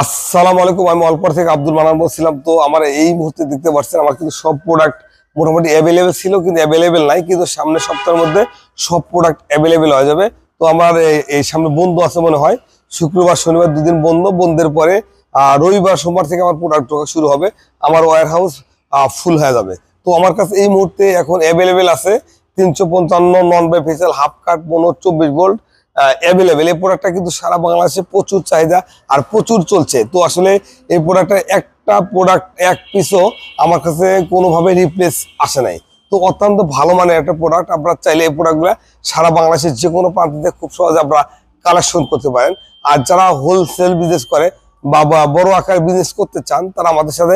আসসালামু আলাইকুম। আমি অল্পর থেকে আব্দুল মান্নান বলছিলাম। তো আমার এই মুহূর্তে দেখতে পাচ্ছেন আমার কিন্তু সব প্রোডাক্ট মোটামুটি অ্যাভেলেবেল ছিল, কিন্তু অ্যাভেলেবেল নাই, কিন্তু সামনের সপ্তাহের মধ্যে সব প্রোডাক্ট অ্যাভেলেবেল হয়ে যাবে। তো আমার এই সামনে বন্ধ আছে মনে হয়, শুক্রবার শনিবার দুদিন বন্ধ, বন্ধের পরে রবিবার সোমবার থেকে আমার প্রোডাক্ট ঢোকা শুরু হবে, আমার ওয়্যার হাউস ফুল হয়ে যাবে। তো আমার কাছে এই মুহূর্তে এখন অ্যাভেলেবেল আছে 355 non bifacial half cut 24 volt available. এই প্রোডাক্টটা কিন্তু সারা বাংলাদেশে প্রচুর চাহিদা আর প্রচুর চলছে। তো আসলে এই প্রোডাক্টের একটা প্রোডাক্ট এক পিসও আমার কাছে কোনোভাবে রিপ্লেস আসে নাই। তো অত্যন্ত ভালো মানের একটা প্রোডাক্ট। আপনারা চাইলে এই প্রোডাক্টগুলো সারা বাংলাদেশের যে কোনো প্রান্তে খুব সহজে আপনারা কালেকশন করতে পারেন। আর যারা হোলসেল বিজনেস করে বা বড় আকার বিজনেস করতে চান, তারা আমাদের সাথে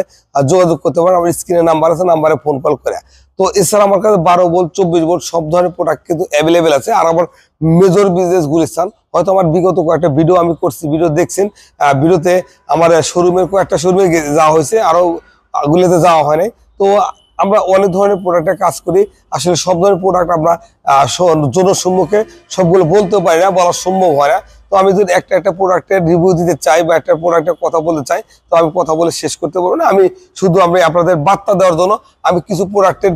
যোগাযোগ করতে পারেন। আমার স্ক্রিনে নাম্বার আছে, নাম্বারে ফোন কল করে। তো এছাড়া আমার কাছে 12 ভোল্ট 24 ভোল্ট সব ধরনের প্রোডাক্ট কিন্তু অ্যাভেলেবেল আছে। আর আমার মেজর বিজনেস গুলিস্তান, হয়তো আমার বিগত কয়েকটা ভিডিও আমি করছি, ভিডিও দেখছেন। ভিডিওতে আমার শোরুমের কয়েকটা শোরুমে যাওয়া হয়েছে, আরো গুলিতে যাওয়া হয় নাই। তো আমরা অনেক ধরনের প্রোডাক্টে কাজ করি। আসলে সব ধরনের প্রোডাক্ট আমরা জনসম্মুখে সবগুলো বলতে পারি না, বলা সম্ভব হয় না। তো আমি যদি একটা প্রোডাক্টের রিভিউ দিতে চাই বা একটা প্রোডাক্টের কথা বলতে চাই, তো আমি কথা বলে শেষ করতে পারবো না। আমি শুধু আপনাদের বার্তা দেওয়ার জন্য আমি কিছু প্রোডাক্টের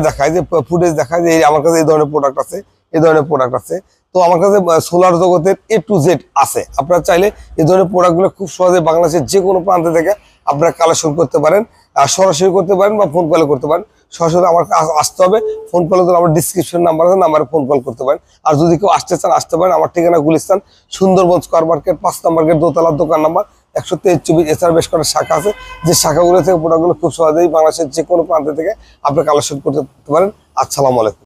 দেখাই, যে ফুটেজ দেখাই যে আমার কাছে এই ধরনের প্রোডাক্ট আছে, এই ধরনের প্রোডাক্ট আছে। তো আমার কাছে সোলার জগতের A to Z আছে। আপনারা চাইলে এই ধরনের প্রোডাক্টগুলো খুব সহজে বাংলাদেশের যে কোনো প্রান্ত থেকে আপনারা কালেকশন করতে পারেন, সরাসরি করতে পারেন বা ফোন কলে করতে পারেন। সরাসরি আমার আসতে হবে, ফোন কলে তো আমার ডিসক্রিপশন নাম্বার আছে, নাম্বারে ফোন কল করতে পারেন। আর যদি কেউ আসতে চান আসতে পারেন। আমার ঠিকানা গুলিস্তান, সুন্দরবন স্কয়ার মার্কেট 5 নম্বর গেট, দোতলার দোকান নাম্বার 123। এছাড়া বেশ কয়েকটা শাখা আছে, যে শাখাগুলো থেকে প্রোডাক্টগুলো খুব সহজেই বাংলাদেশের যে কোনো প্রান্ত থেকে আপনি কালেকশন করতে পারেন। আসসালামু আলাইকুম।